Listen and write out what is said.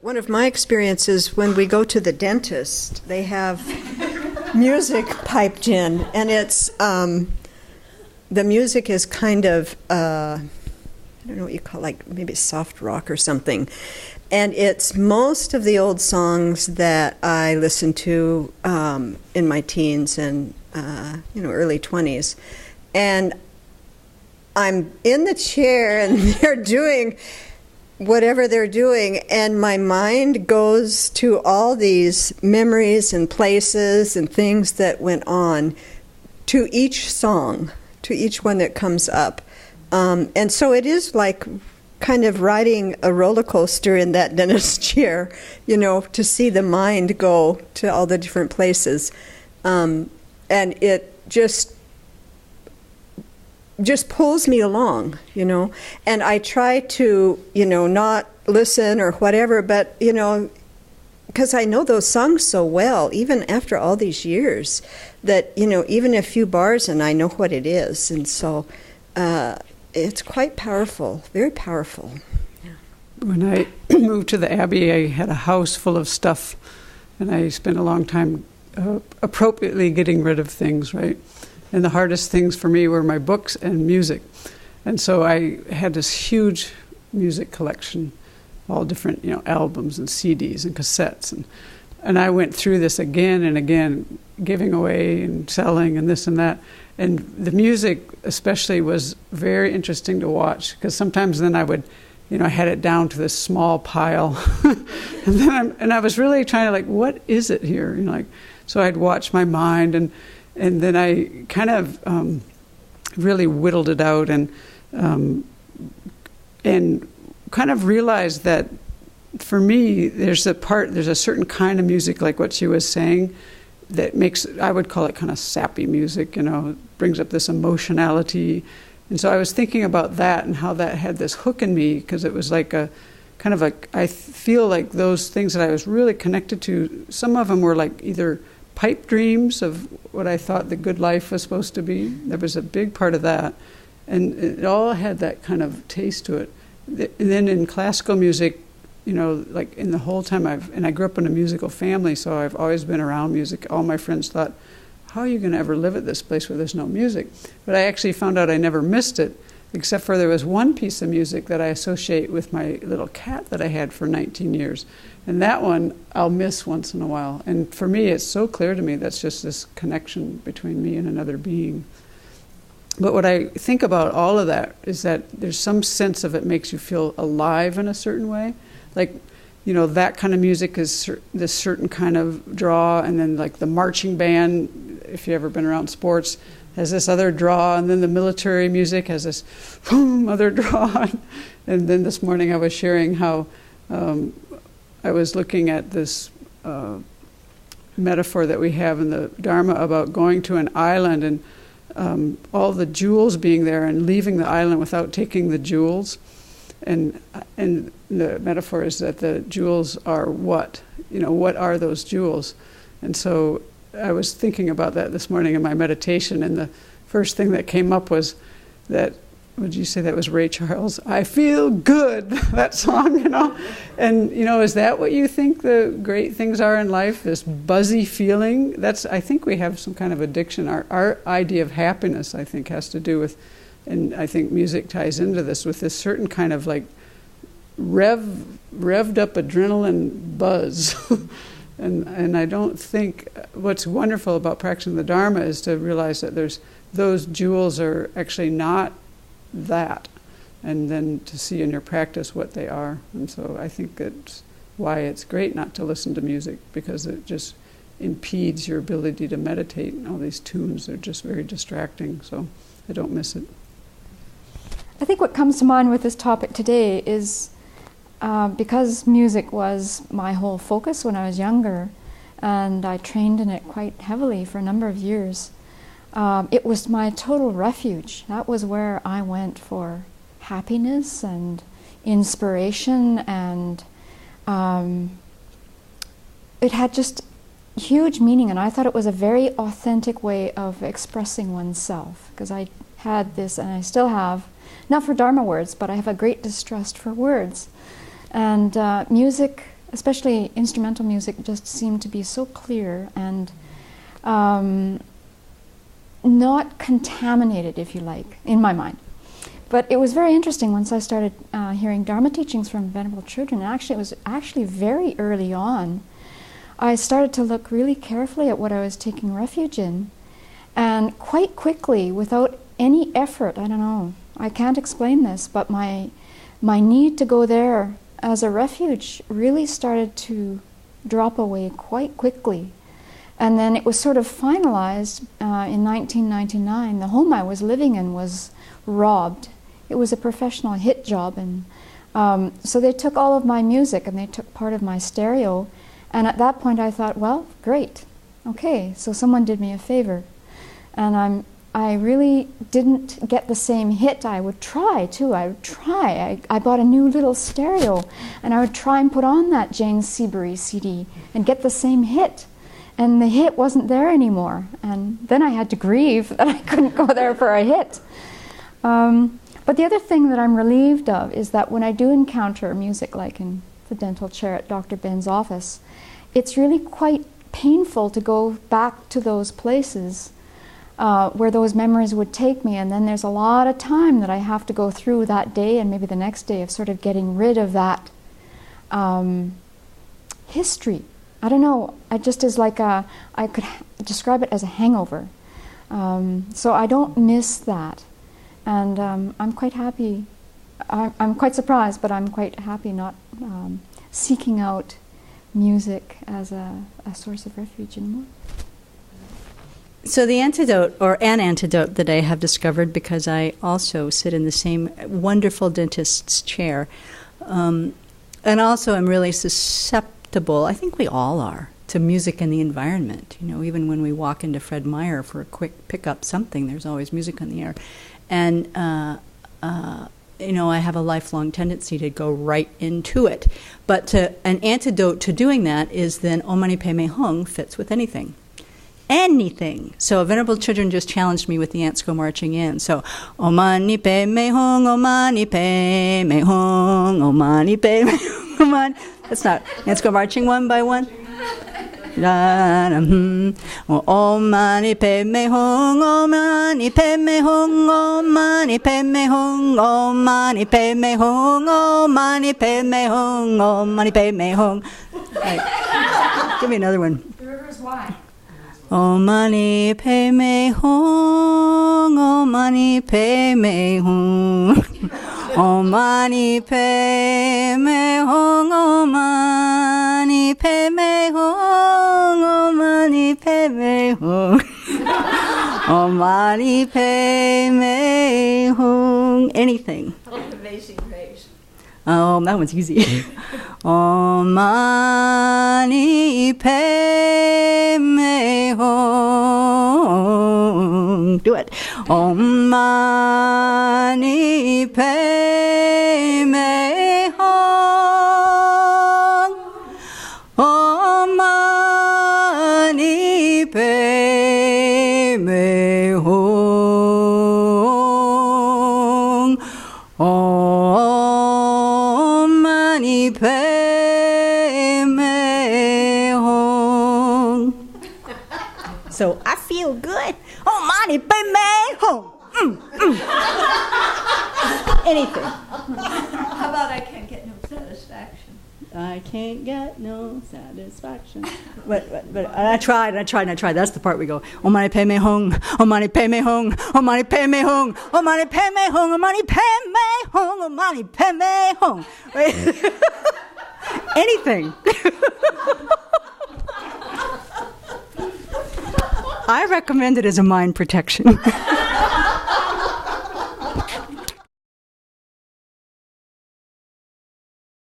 One of my experiences when we go to the dentist, they have music piped in, and it's the music is kind of I don't know what you call, like maybe soft rock or something, and it's most of the old songs that I listened to in my teens and early 20s, and I'm in the chair and they're doing whatever they're doing, and my mind goes to all these memories and places and things that went on to each song, to each one that comes up. And so it is like kind of riding a roller coaster in that dentist chair, to see the mind go to all the different places. And it just pulls me along, and I try to, not listen or whatever, but, because I know those songs so well, even after all these years, that, even a few bars and I know what it is. And so it's quite powerful, very powerful. Yeah. When I moved to the Abbey, I had a house full of stuff, and I spent a long time appropriately getting rid of things, right? And the hardest things for me were my books and music. And so I had this huge music collection, all different, albums and CDs and cassettes. And I went through this again and again, giving away and selling and this and that. And the music especially was very interesting to watch, because sometimes then I would, I had it down to this small pile. and I was really trying to, what is it here? So I'd watch my mind, and then I kind of really whittled it out and kind of realized that for me, there's a certain kind of music, like what she was saying, that makes, I would call it kind of sappy music, it brings up this emotionality. And so I was thinking about that and how that had this hook in me, because it was like a kind of I feel like those things that I was really connected to, some of them were like either pipe dreams of what I thought the good life was supposed to be. There was a big part of that. And it all had that kind of taste to it. And then in classical music, like in the whole time I grew up in a musical family, so I've always been around music. All my friends thought, how are you going to ever live at this place where there's no music? But I actually found out I never missed it, except for there was one piece of music that I associate with my little cat that I had for 19 years. And that one I'll miss once in a while. And for me, it's so clear to me that's just this connection between me and another being. But what I think about all of that is that there's some sense of it makes you feel alive in a certain way. Like, that kind of music is this certain kind of draw, and then like the marching band, if you've ever been around sports, has this other draw, and then the military music has this other draw. And then this morning I was sharing how I was looking at this metaphor that we have in the Dharma about going to an island and all the jewels being there and leaving the island without taking the jewels. And the metaphor is that the jewels are what? What are those jewels? And so I was thinking about that this morning in my meditation, and the first thing that came up was that, would you say that was Ray Charles? I feel good, that song, And, is that what you think the great things are in life, this buzzy feeling? I think we have some kind of addiction. Our idea of happiness, I think, has to do with, and I think music ties into this, with this certain kind of like revved up adrenaline buzz. And I don't think, what's wonderful about practicing the Dharma is to realize that those jewels are actually not that, and then to see in your practice what they are. And so I think that's why it's great not to listen to music, because it just impedes your ability to meditate, and all these tunes are just very distracting, so I don't miss it. I think what comes to mind with this topic today is because music was my whole focus when I was younger, and I trained in it quite heavily for a number of years. It was my total refuge. That was where I went for happiness and inspiration, and it had just huge meaning, and I thought it was a very authentic way of expressing oneself, because I had this, and I still have, not for Dharma words, but I have a great distrust for words. And music especially instrumental music, just seemed to be so clear and not contaminated, if you like, in my mind. But it was very interesting once I started hearing Dharma teachings from Venerable Children. Actually, it was actually very early on. I started to look really carefully at what I was taking refuge in. And quite quickly, without any effort, I don't know, I can't explain this, but my need to go there as a refuge really started to drop away quite quickly. And then it was sort of finalized in 1999. The home I was living in was robbed. It was a professional hit job, and so they took all of my music and they took part of my stereo. And at that point I thought, well, great, okay, so someone did me a favor. And I really didn't get the same hit. I would try too. I would try. I bought a new little stereo, and I would try and put on that Jane Seabury CD and get the same hit. And the hit wasn't there anymore. And then I had to grieve that I couldn't go there for a hit. But the other thing that I'm relieved of is that when I do encounter music, like in the dental chair at Dr. Ben's office, it's really quite painful to go back to those places where those memories would take me. And then there's a lot of time that I have to go through that day and maybe the next day of sort of getting rid of that history. I don't know, I just is like I could describe it as a hangover. So I don't miss that. And I'm quite happy. I'm quite surprised, but I'm quite happy not seeking out music as a source of refuge anymore. So the antidote, or an antidote that I have discovered, because I also sit in the same wonderful dentist's chair, and also I'm really susceptible, I think we all are, to music and the environment. You know, even when we walk into Fred Meyer for a quick pick up something, there's always music on the air. And, you know, I have a lifelong tendency to go right into it. But an antidote to doing that is then Om Mani Padme Hum fits with anything. Anything. So Venerable Children just challenged me with the ants go marching in. So Om Mani Padme Hum, Om Mani Padme Hum, Om Mani Padme Hum, Om Mani. That's not ants go marching one by one. Om Mani Padme Hum, Om Mani Padme Hum, Om Mani Padme Hum, Om Mani Padme Hum, Om Mani Padme Hum, Om Mani Padme Hum. Right. Give me another one. The river's wide. Om Mani Padme Hum, Om Mani Padme Hum, Om Mani Padme Hum, Om Mani Padme Hum, Om Mani Padme Hum, Om Mani Padme Hum. Anything. Amazing grace. Oh, that one's easy. Om Mani Padme Hum. Do it. Om Mani Padme Hum. Om Mani Padme Hum. Om Mani Padme Hum. So I feel good. Om Mani Padme Hum. Anything. How about I can't get no satisfaction? I can't get no satisfaction. But I tried. That's the part we go. Om Mani Padme Hum. Om Mani Padme Hum. Om Mani Padme Hum. Om Mani Padme Hum. Om Mani Padme Hum. Om Mani Padme Hum. Anything. I recommend it as a mind protection.